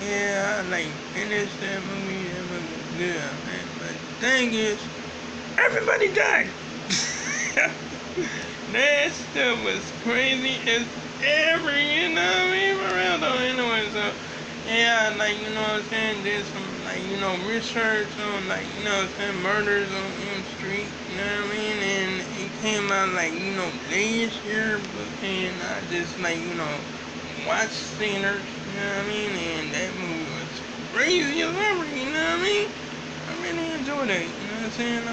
Yeah, I like finished that movie. That movie was good, man. But the thing is, everybody died. That stuff was crazy as ever, you know what I mean? For real though, anyway, so yeah, like you know what I'm saying, did some like, you know, research on like, you know what I'm saying, murders on Elm Street, you know what I mean? And it came out like, you know, last year, but then I just like, you know, watched Sinners, you know what I mean? And that movie was crazy as ever, you know what I mean? I really enjoyed it, you know what I'm saying? I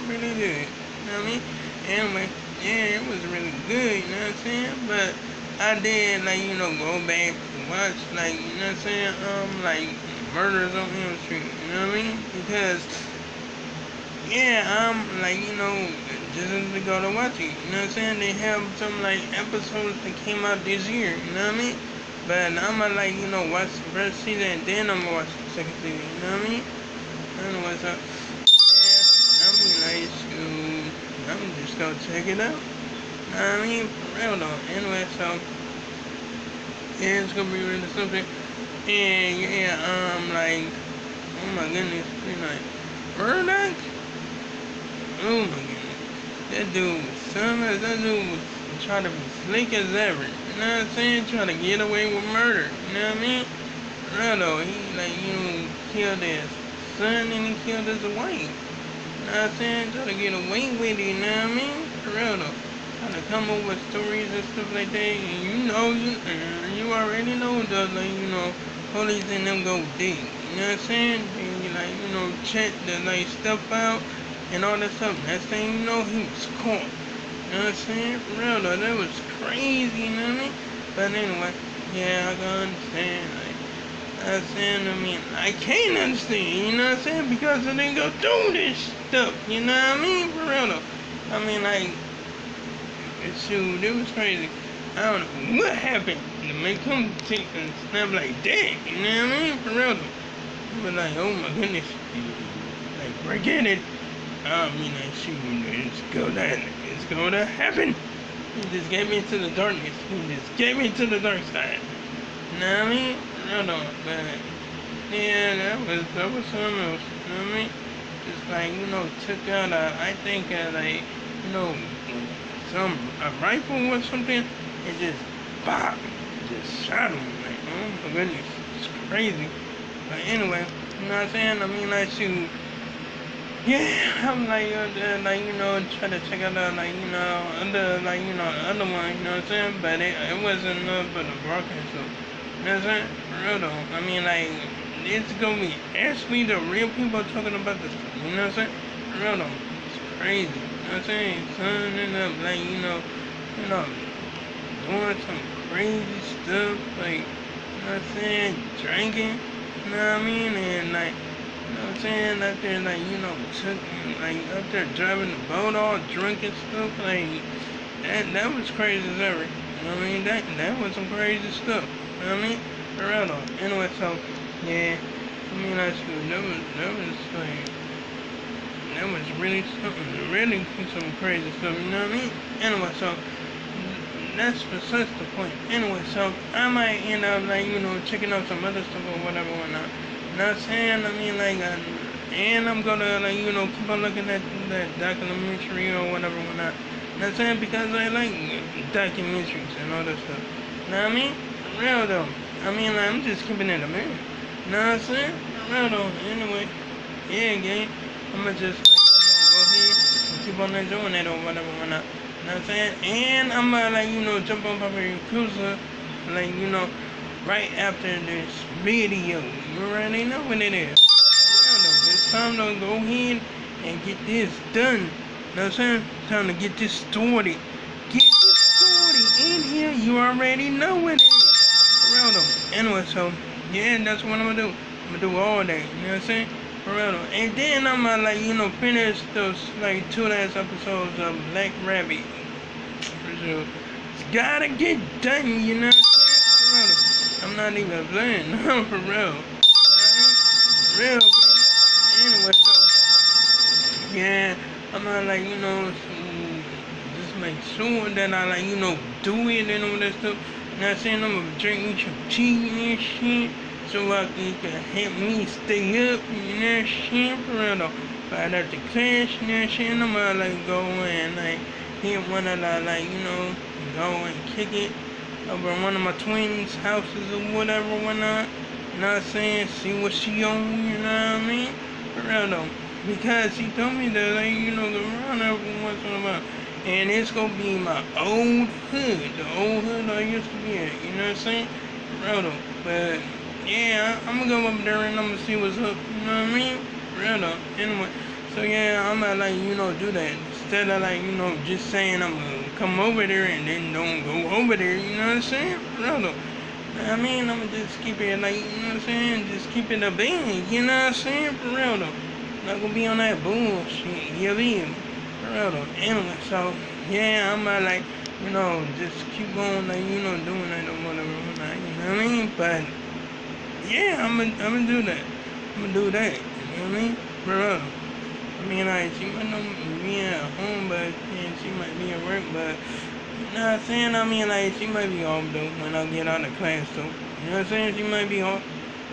really did, you know what I mean? Anyway, yeah, it was really good, you know what I'm saying? But I did like, you know, go back and watch like, you know what I'm saying, like Murders on Elm Street, you know what I mean? Because yeah, like, you know, just to go to watch it, you know what I'm saying? They have some like episodes that came out this year, you know what I mean? But I'ma like, you know, watch the first season and then I'ma watch the second season, you know what I mean? I don't know what's up. Yeah, I mean, like, shoot, I'm just gonna check it out. I mean, for real though. Anyway, so yeah, it's gonna be really something. And yeah, like, oh my goodness, you like Murdoch? Oh my goodness, that dude was something. That dude was trying to be slick as ever. You know what I'm saying? Trying to get away with murder. You know what I mean? For real though, he like, you know, killed his son and he killed his wife. You know what I'm saying? Trying to get away with it. You know what I mean? For real though. Trying to come up with stories and stuff like that, and you already know the like, you know, police and them go dig. You know what I'm saying? And you like, you know, check the like stuff out and all that stuff. Next thing you know, he was caught. You know what I'm saying? For real though, that was crazy. You know what I mean? But anyway, yeah, I can understand. Like, I'm saying, I mean, I can't understand. You know what I'm saying? Because I didn't go through this stuff. You know what I mean? For real though. I mean, like, shoot, it was crazy. I don't know what happened to make him think and snap like that. You know what I mean? For real though. But like, oh my goodness, like forget it. I mean, like, shoot, it's gonna happen. He just gave me to the darkness. He just gave me to the dark side. You know what I mean? For real though. But yeah, that was something else. You know what I mean? Just like, you know, took out I think like, you know, some a rifle or something, and just pop, just shot him. Like, oh my goodness, it's crazy. But anyway, you know what I'm saying? I mean, like, shoot, yeah, I'm like, you know, try to check out the, like, you know, other, like, you know, other one, you know what I'm saying? But it wasn't enough but the broadcast, so, you know what I'm saying? For real though, I mean, like, it's gonna be actually the real people talking about this stuff, you know what I'm saying? For real though, it's crazy, you know what I'm saying? Son ended up, like, you know, doing some crazy stuff, like, you know what I'm saying? Drinking, you know what I mean? And, like, you know what I'm saying? Out there, like, you know, like, out there driving the boat all drunk and stuff, like, that was crazy as ever. You know what I mean? That was some crazy stuff. You know what I mean? For real though. Anyway, so, yeah, I mean, that's good. That was really something, really some crazy stuff, you know what I mean? Anyway, so, that's besides the point. Anyway, so, I might end up, like, you know, checking out some other stuff or whatever, whatnot. Not saying, I mean, like, and I'm gonna, like, you know, keep on looking at that documentary or whatever, whatnot. Not saying because I like documentaries and all that stuff. Know what I mean? For real though. I mean, like, I'm just keeping it a minute. Know what I'm saying? For real though. Anyway, yeah, gang. I'ma just, like, you know, go ahead and keep on enjoying it or whatever, whatnot. Know what I'm saying? And I'ma, like, you know, jump on Popular Cruiser, like, you know, right after this video. You already know what it is. Now though, it's time to go ahead and get this done. You know what I'm saying? Time to get this started. Get this started in here. You already know what it is. For real though. Anyway, so yeah, that's what I'm gonna do. I'm gonna do all that. You know what I'm saying? For real though. And then I'm gonna, like, you know, finish those like 2 last episodes of Black Rabbit. For sure. It's gotta get done. You know what I'm saying? For real though. I'm not even playing. No, for real. You know what I mean? Real game. Anyway, so yeah, I'm gonna, like, you know, just make sure that I, like, you know, do it and all that stuff. You know what I'm saying? I'm gonna drink me some tea and shit. so you can help me stay up, you know what I'm saying, for real though. Right after class, you know what I'm saying, I'm gonna like go and like hit one of the like, go and kick it over one of my twins' houses or whatever, whatnot. You know what I'm saying? See what she on, you know what I mean? For real though. Because she told me that, like, go around every once in a while. And it's gonna be my old hood, the old hood I used to be at, you know what I'm saying? For real though. But, yeah, I'm gonna go up there and I'm gonna see what's up, you know what I mean? For real though. Anyway, so yeah, I'm gonna, like, do that. Instead of, like, just saying I'm gonna come over there and then don't go over there, you know what I'm saying? For real though. I mean, I'm gonna just keep it, like, you know what I'm saying? Just keep it a bean, you know what I'm saying? For real though. Not gonna be on that bullshit, you feel me? For real though. Anyway, so, yeah, I'm gonna, like, just keep going, like, doing that or whatever, you know what I mean? But, yeah, I'm gonna do that. I'm gonna do that, you know what I mean? For real. I mean, like, she might not be at home, but yeah, she might be at work, but, you know what I'm saying? I mean, like, she might be off, though, when I get out of class, though. You know what I'm saying? She might be off.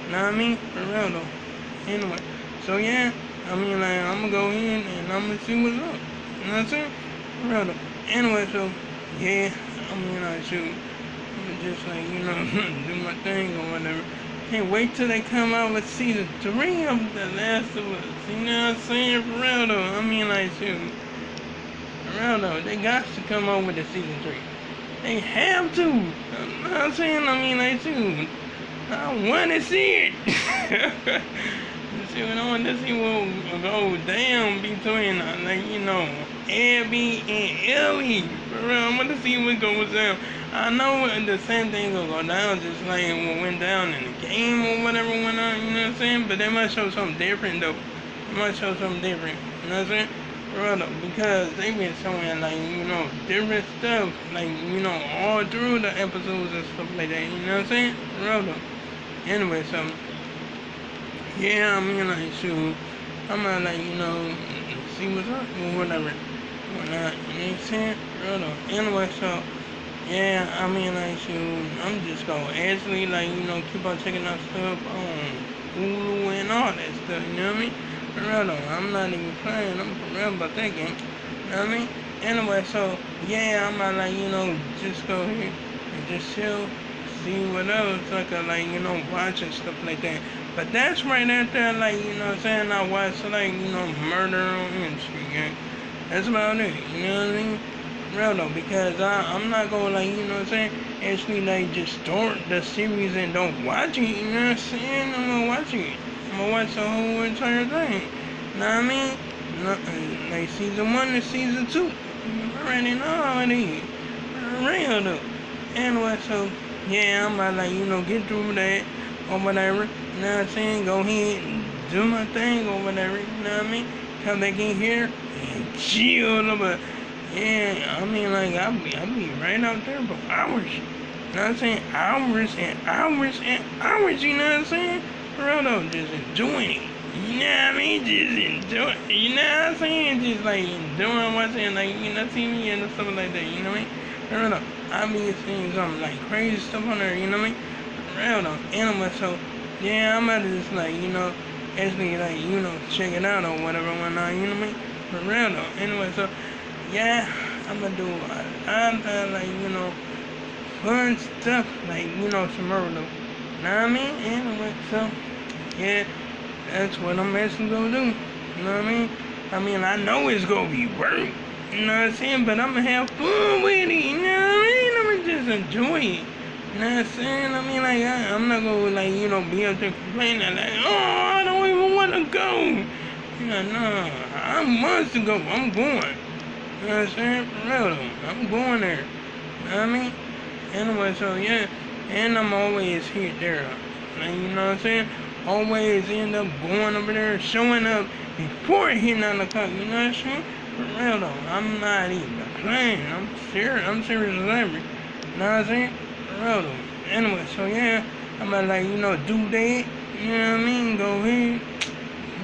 You know what I mean? For real, though. Anyway, so, yeah, I mean, like, I'm gonna go in and I'm gonna see what's up. You know what I'm saying? For real, though. Anyway, so, yeah, I mean, like, shoot. I'm just, like, do my thing or whatever. Can't wait till they come out with season 3 of The Last of Us. You know what I'm saying? For real though. I mean, like, shoot. For real though. They got to come out with the season 3. They have to. You know what I'm saying? I mean, like, shoot. I want to see it. I want to see what will go down between, like, Abby and Ellie. For real, I want to see what goes down. I know the same thing will go down, just like what went down in the game or whatever went on, you know what I'm saying? But they might show something different, though. They might show something different, you know what I'm saying? For real, though, because they've been showing, like, different stuff, like, all through the episodes and stuff like that, you know what I'm saying? For real, though. Anyway, so, yeah, I mean, like, shoot, I'm gonna, like, see what's up or whatever. Or not, you know what I'm saying? For real, though. Anyway, so, yeah, I mean, like, shoot, I'm just gonna actually, like, keep on checking out stuff on Hulu and all that stuff, you know what I mean? For real though, I'm not even playing, I'm for real about that game, you know what I mean? Anyway, so, yeah, I'm gonna, like, just go here and just chill, see what else I could, like, watch and stuff like that. But that's right out there, like, you know what I'm saying? I watch, like, Murder on M Street, gang. That's about it, you know what I mean? Real though, because I'm not gonna, like, you know what I'm saying, actually, like, just start the series and don't watch it, you know what I'm saying? I'm gonna watch it. I'm gonna watch the whole entire thing. You know what I mean? Like season 1 to season 2. You already know how it is. Real though. Anyway, so yeah, I'm about, like, get through that or whatever. You know what I'm saying? Go ahead and do my thing or whatever. You know what I mean? Come back in here and chill a little bit. Yeah, I mean, like, I'll be right out there for hours. You know what I'm saying? Hours and hours and hours, you know what I'm saying? For real though, just enjoying it. You know what I mean? Just enjoy it. You know what I'm saying? Just, like, enjoying watching, like, TV and stuff like that, you know what I mean? For real though, I be seeing some, like, crazy stuff on there, you know what I mean? For real though. Anyway, so, yeah, I'm about to just, like, actually, like, check it out or whatever, whatnot, you know what I mean? For real though. Anyway, so, yeah, I'm gonna do a lot of, like, fun stuff, like, tomorrow though. Know what I mean? Anyway, so, yeah, that's what I'm actually gonna do. You know what I mean? I mean, I know it's gonna be work, you know what I'm saying? But I'm gonna have fun with it, you know what I mean? I'm gonna just enjoy it. You know what I'm saying? I mean, like, I'm not gonna, like, be up there complaining, like, oh, I don't even wanna go. No, I must go. I'm going. You know what I'm saying? For real though. I'm going there. You know what I mean? Anyway, so yeah. And I'm always here there. Like, you know what I'm saying? Always end up going over there, showing up before hitting on the clock. You know what I'm saying? For real though. I'm not even playing. I'm serious. I'm serious as ever. You know what I'm saying? For real though. Anyway, so yeah. I'm gonna, like, do that. You know what I mean? Go ahead.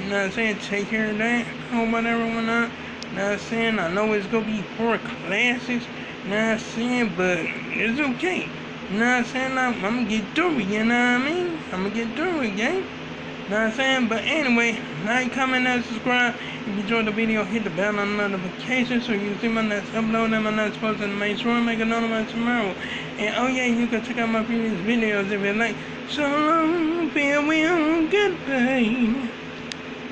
You know what I'm saying? Take care of that. Or whatever, whatnot. You know what I'm saying? I know it's gonna be 4 classes, you know what I'm saying? But it's okay. You know what I'm saying? I'm gonna get through it, you know what I mean? I'm gonna get through it, gang. You know what I'm saying? But anyway, like, comment, and subscribe. If you enjoyed the video, hit the bell on notifications so you can see my next upload and my next post, and make sure I make another one tomorrow. And oh yeah, you can check out my previous videos if you like. So long, farewell, goodbye.